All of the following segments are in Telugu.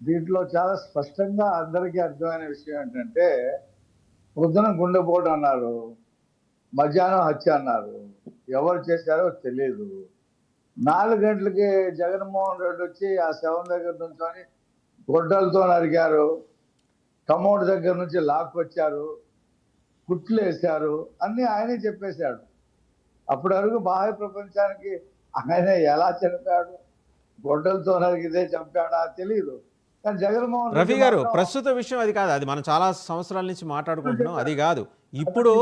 దీంట్లో చాలా స్పష్టంగా అందరికీ అర్థమైన విషయం ఏంటంటే, పొద్దున గుండెపోటు అన్నారు, మధ్యాహ్నం హత్య అన్నారు. ఎవరు చేశారో తెలియదు. 4 గంటలకి జగన్మోహన్ రెడ్డి వచ్చి ఆ శవం దగ్గర నుంచొని గొడ్డలతో నరికారు. కమోడ్ దగ్గర నుంచి లాక్కొచ్చారు, కుట్లేశారు, అన్నీ ఆయనే చెప్పేశాడు. అప్పటి వరకు బాహ్య ప్రపంచానికి ఆయన ఎలా చనిపాడు, గొడ్డలతో నరికితే చంపాడా తెలియదు. కానీ జగన్మోహన్ రఫీ రెడ్డి గారు మాత్రం ప్రస్తుత విషయం అది కాదు, అది మనం చాలా సంవత్సరాల నుంచి మాట్లాడుకుంటున్నాం, అది కాదు. ఇప్పుడు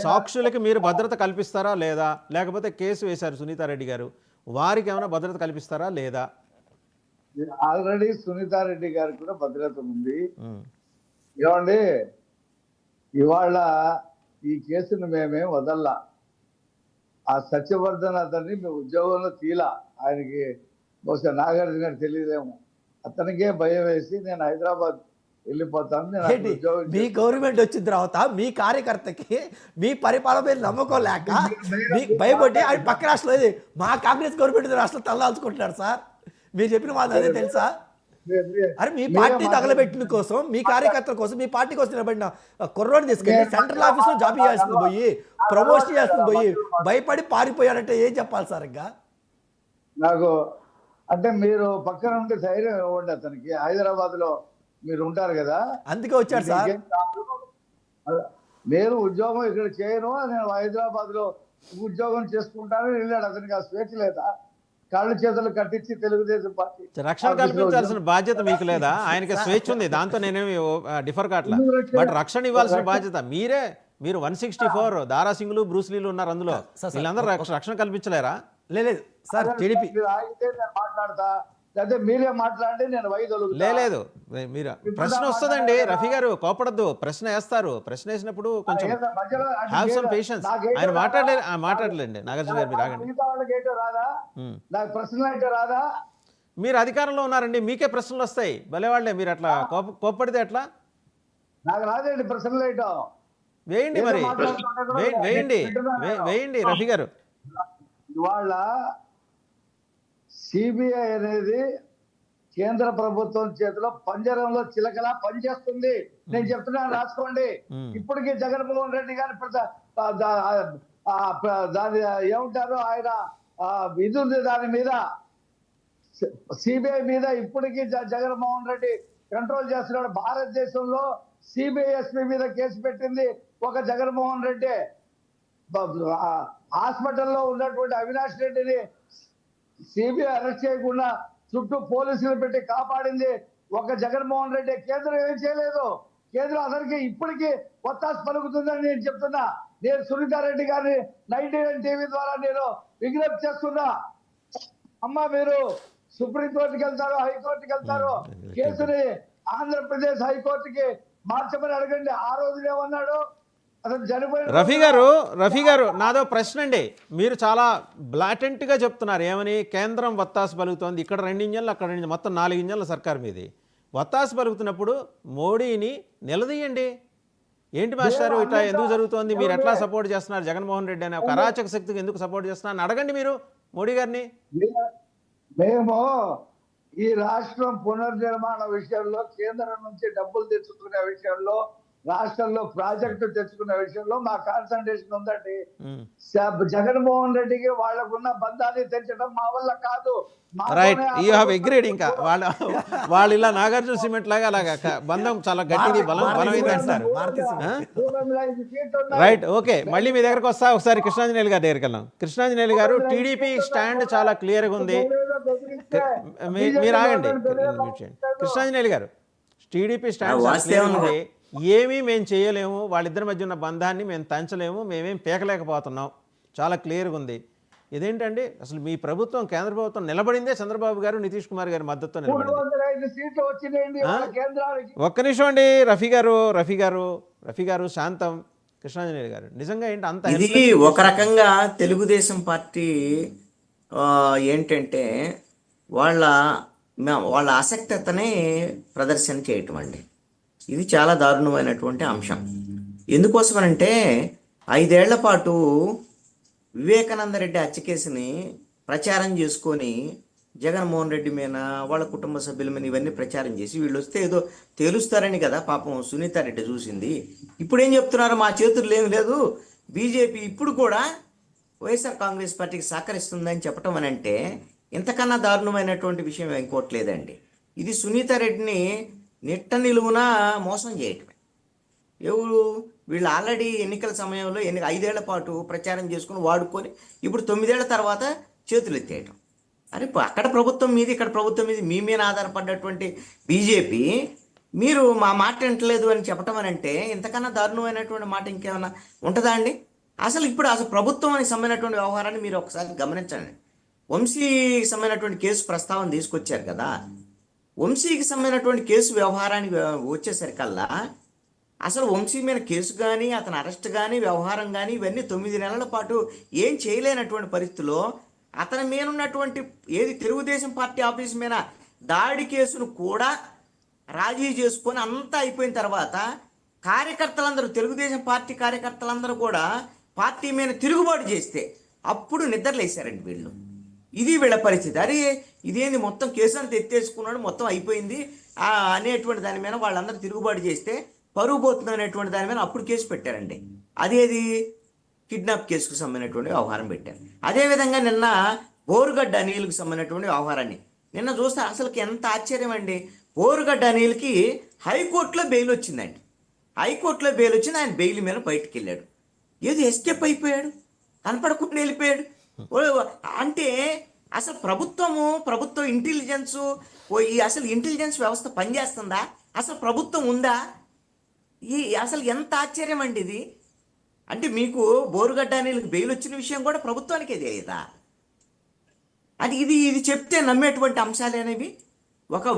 సాక్షులకి మీరు భద్రత కల్పిస్తారా లేదా, లేకపోతే కేసు వేశారు సునీతారెడ్డి గారు, వారికి ఏమైనా భద్రత కల్పిస్తారా లేదా? ఆల్రెడీ సునీతారెడ్డి గారికి కూడా భద్రత ఉంది. ఏమండి, ఇవాళ ఈ కేసును మేమేం వదల్లా. ఆ సత్యవర్ధన్ అతన్ని మేము ఉద్యోగంలో తీలా. ఆయనకి బహుశా నాగార్జున గారికి తెలియదేమో, అతనికే భయం వేసి నేను హైదరాబాద్ వెళ్ళిపోతాను, నేను అక్కడ ఉద్యోగం మీ గవర్నమెంట్ వచ్చిన తర్వాత మీ కార్యకర్తకి మీ పరిపాలన మీద నమ్మకం లేక మీకు భయపడి ఆయన పక్క రాష్ట్రంలో మా కాంగ్రెస్ గవర్నమెంట్ రాష్ట్రం తల్లాల్చుకుంటున్నారు సార్. మీరు చెప్పిన మాట అదే తెలుసా? అరే మీ పార్టీ తగలబెట్టిన కోసం, మీ కార్యకర్తల కోసం, మీ పార్టీ కోసం నిలబడిన కుర్రోని తీసుకెళ్ళి సెంట్రల్ ఆఫీస్లో జాబ్ చేయాల్సింది పోయి, ప్రమోషన్ చేయాల్సింది పోయి భయపడి పారిపోయారంటే ఏం చెప్పాలి సార్? ఇంకా నాకు అంటే మీరు పక్కన ఉంటే ధైర్యం ఇవ్వండి అతనికి. హైదరాబాద్ లో మీరు ఉంటారు కదా, అందుకే వచ్చాడు సార్. మీకేం కాదు. నేను ఉద్యోగం ఇక్కడ చేయను, నేను హైదరాబాద్ లో ఉద్యోగం చేసుకుంటానని వెళ్ళాడు. అతనికి ఆ స్వేచ్ఛ లేదా? కాళ్ళు చేతులు కట్టించి తెలుగుదేశం పార్టీ రక్షణ కల్పించాల్సిన బాధ్యత మీకు లేదా? ఆయనకి స్వేచ్ఛ ఉంది, దాంతో నేనేమి డిఫర్ కావట్లా. బట్ రక్షణ ఇవ్వాల్సిన బాధ్యత మీరే. మీరు 164 దారాసింగులు బ్రూస్లీలు ఉన్నారు, అందులో వీళ్ళందరూ రక్షణ కల్పించలేరా? లేదు సార్, టీడీపీ మీరు ఆగితే నేను మాట్లాడతా, లేకపోతే మీరే మాట్లాడి నేను వైదొలుగుతా. లేదు, మీరు ప్రశ్న వస్తుందండి రఫీ గారు, కోపడద్దు. ప్రశ్న వేస్తారు, ప్రశ్న వేసినప్పుడు కొంచెం హ్యావ్ సమ్ పేషెన్స్. ఆయన మాట్లాడలేండి నాగార్జున గారు, మీరు ఆగండి. మిగతా వాళ్ళకి ఏంటో రాదా? నాకు ప్రశ్నలు అయితే రాదా? మీరు అధికారంలో ఉన్నారండి, మీకే ప్రశ్నలు వస్తాయి. భలేవాళ్లే మీరు అట్లా కోప్పడితే ఎట్లా? నాకు రాదండి ప్రశ్నలు వేయటం. వేయండి మరి, వేయండి రఫీ గారు. ఇవాళ సిబిఐ అనేది కేంద్ర ప్రభుత్వం చేతిలో పంజరంలో చిలకలా పనిచేస్తుంది. నేను చెప్తున్నాను, రాసుకోండి. ఇప్పటికీ జగన్మోహన్ రెడ్డి గారి దాని ఏమంటారు, ఆయన ఇది ఉంది దాని మీద, సిబిఐ మీద ఇప్పటికీ జగన్మోహన్ రెడ్డి కంట్రోల్ చేస్తున్నాడు. భారతదేశంలో సిబిఐ ఎస్పీ మీద కేసు పెట్టింది ఒక జగన్మోహన్ రెడ్డి. హాస్పిటల్లో ఉన్నటువంటి అవినాష్ రెడ్డిని సిబిఐ అరెస్ట్ చేయకుండా చుట్టూ పోలీసులు పెట్టి కాపాడింది ఒక జగన్మోహన్ రెడ్డి. కేంద్రం ఏం చేయలేదు. కేంద్రం అతనికి ఇప్పటికీ ఒత్తాసు పలుకుతుందని నేను చెప్తున్నా. నేను సునీతారెడ్డి గారిని 99 టీవీ ద్వారా నేను విజ్ఞప్తి చేస్తున్నా. అమ్మ, మీరు సుప్రీంకోర్టుకి వెళ్తారు, హైకోర్టుకి వెళ్తారు, కేసుని ఆంధ్రప్రదేశ్ హైకోర్టుకి మార్చమని అడగండి. ఆ రోజు ఏమన్నాడు? రఫీ గారు నాదో ప్రశ్న అండి. మీరు చాలా బ్లాటెంట్గా చెప్తున్నారు, ఏమని కేంద్రం వత్తాసు పలుకుతోంది, ఇక్కడ 2 ఇంజన్లు అక్కడ 2 ఇంజన్లు, మొత్తం 4 ఇంజన్ల సర్కార్ మీది. వత్తాసు పలుకుతున్నప్పుడు మోడీని నిలదీయండి. ఏంటి మాస్టారు ఇట్లా ఎందుకు జరుగుతోంది, మీరు ఎట్లా సపోర్ట్ చేస్తున్నారు జగన్మోహన్ రెడ్డి అనే ఒక అరాచక శక్తికి ఎందుకు సపోర్ట్ చేస్తున్నారు అడగండి మీరు మోడీ గారిని. మేము ఈ రాష్ట్రం పునర్నిర్మాణ విషయంలో, కేంద్రం నుంచి డబ్బులు తెచ్చుకునే విషయంలో, రాష్ట్రంలో ప్రాజెక్టు తెచ్చుకునే విషయంలో మా కాన్సన్ట్రేషన్ ఉందండి. జగన్మోహన్ రెడ్డికి వాళ్ళకున్న బంధాన్ని తెచ్చడం మా వల్ల కాదు. Right, you have agreed. ఇంకా వాళ్ళు ఇలా నాగార్జున సిమెంట్ లాగా అలాగా బంధం చాలా గట్టిది, బలమైంది అంటారు. Right, okay. మళ్ళీ మీ దగ్గరకు వస్తా. ఒకసారి కృష్ణాంజనేయులు గారి దగ్గరికి వెళ్దాం. కృష్ణాంజనేయులు గారు, టీడీపీ స్టాండ్ చాలా క్లియర్గా ఉంది. మీరు ఆగండి కృష్ణాంజనేయులు గారు. టీడీపీ స్టాండ్ ఉంది, ఏమీ మేము చేయలేము, వాళ్ళిద్దరి మధ్య ఉన్న బంధాన్ని మేము తెంచలేము, మేమేం పీకలేకపోతున్నాం, చాలా క్లియర్గా ఉంది. ఇదేంటండి అసలు? మీ ప్రభుత్వం, కేంద్ర ప్రభుత్వం నిలబడిందే చంద్రబాబు గారు, నితీష్ కుమార్ గారి మద్దతుతో నిలబడింది. ఒక్క నిమిషం అండి రఫీ గారు శాంతం. కృష్ణాంజనేయులు గారు, నిజంగా ఏంటి అంత ఇది ఒక రకంగా తెలుగుదేశం పార్టీ ఏంటంటే వాళ్ళ ఆసక్తతనే ప్రదర్శన చేయటం అండి. ఇది చాలా దారుణమైనటువంటి అంశం. ఎందుకోసమనంటే 5 ఏళ్ల పాటు వివేకానంద రెడ్డి హత్య కేసుని ప్రచారం చేసుకొని జగన్మోహన్ రెడ్డి మీద వాళ్ళ కుటుంబ సభ్యుల మీద ఇవన్నీ ప్రచారం చేసి వీళ్ళు వస్తే ఏదో తేలుస్తారని కదా పాపం సునీతారెడ్డి చూసింది. ఇప్పుడు ఏం చెప్తున్నారు, మా చేతుల్లో ఏం లేదు, బీజేపీ ఇప్పుడు కూడా వైఎస్ఆర్ కాంగ్రెస్ పార్టీకి సహకరిస్తుందని చెప్పటం అని అంటే ఇంతకన్నా దారుణమైనటువంటి విషయం ఇంకోటి లేదండి. ఇది సునీతారెడ్డిని నిట్ట నిలువున మోసం చేయటమే. ఎవరు వీళ్ళు ఆల్రెడీ ఎన్నికల సమయంలో 5 ఏళ్ల పాటు ప్రచారం చేసుకుని వాడుకొని ఇప్పుడు 9 ఏళ్ల తర్వాత చేతులు ఎత్తేయటం. అరే అక్కడ ప్రభుత్వం మీది, ఇక్కడ ప్రభుత్వం మీది, మీ మీద ఆధారపడ్డటువంటి బీజేపీ మీరు మా మాట వింటలేదు అని చెప్పటం అని అంటే ఇంతకన్నా దారుణమైనటువంటి మాట ఇంకేమన్నా ఉంటుందా అండి? అసలు ప్రభుత్వానికి సంబంధించినటువంటి వ్యవహారాన్ని మీరు ఒకసారి గమనించండి. వంశీకి సంబంధించినటువంటి కేసు ప్రస్తావన తీసుకొచ్చారు కదా, వంశీకి సంబంధించినటువంటి కేసు వ్యవహారానికి వచ్చేసరికల్లా అసలు వంశీ మీద కేసు కానీ అతని అరెస్ట్ కానీ వ్యవహారం కానీ ఇవన్నీ 9 నెలల పాటు ఏం చేయలేనటువంటి పరిస్థితిలో అతని మీద ఉన్నటువంటి తెలుగుదేశం పార్టీ ఆఫీస్ మీద దాడి కేసును కూడా రాజీ చేసుకొని అంతా అయిపోయిన తర్వాత కార్యకర్తలందరూ, తెలుగుదేశం పార్టీ కార్యకర్తలందరూ కూడా పార్టీ మీద తిరుగుబాటు చేస్తే అప్పుడు నిద్రలేశారండి వీళ్ళు. ఇది వీళ్ళ పరిస్థితి. అరే ఇదేంది, మొత్తం కేసు అంతా ఎత్తేసుకున్నాడు, మొత్తం అయిపోయింది అనేటువంటి దాని మీద వాళ్ళందరూ తిరుగుబాటు చేస్తే పరువు పోతుంది అనేటువంటి దాని మీద అప్పుడు కేసు పెట్టారండి. అదేది కిడ్నాప్ కేసుకు సంబంధించినటువంటి వ్యవహారం పెట్టారు. అదేవిధంగా నిన్న బోరుగడ్డ అనిల్కి సంబంధించినటువంటి వ్యవహారాన్ని నిన్న చూస్తే అసలుకి ఎంత ఆశ్చర్యం అండి. బోరుగడ్డ అనిల్కి హైకోర్టులో బెయిల్ వచ్చిందండి. హైకోర్టులో బెయిల్ వచ్చింది, ఆయన బెయిల్ మీద బయటికి వెళ్ళాడు. ఏది ఎస్కేప్ అయిపోయాడు, కనపడకుండా వెళ్ళిపోయాడు. అంటే అసలు ప్రభుత్వ ఇంటెలిజెన్సు అసలు ఇంటెలిజెన్స్ వ్యవస్థ పనిచేస్తుందా, అసలు ప్రభుత్వం ఉందా? అసలు ఎంత ఆశ్చర్యం అండి ఇది. అంటే మీకు బోరుగడ్డ అనిల్కి బెయిల్ వచ్చిన విషయం కూడా ప్రభుత్వానికే తెలియదా? అది ఇది చెప్తే నమ్మేటువంటి అంశాలు అనేవి ఒక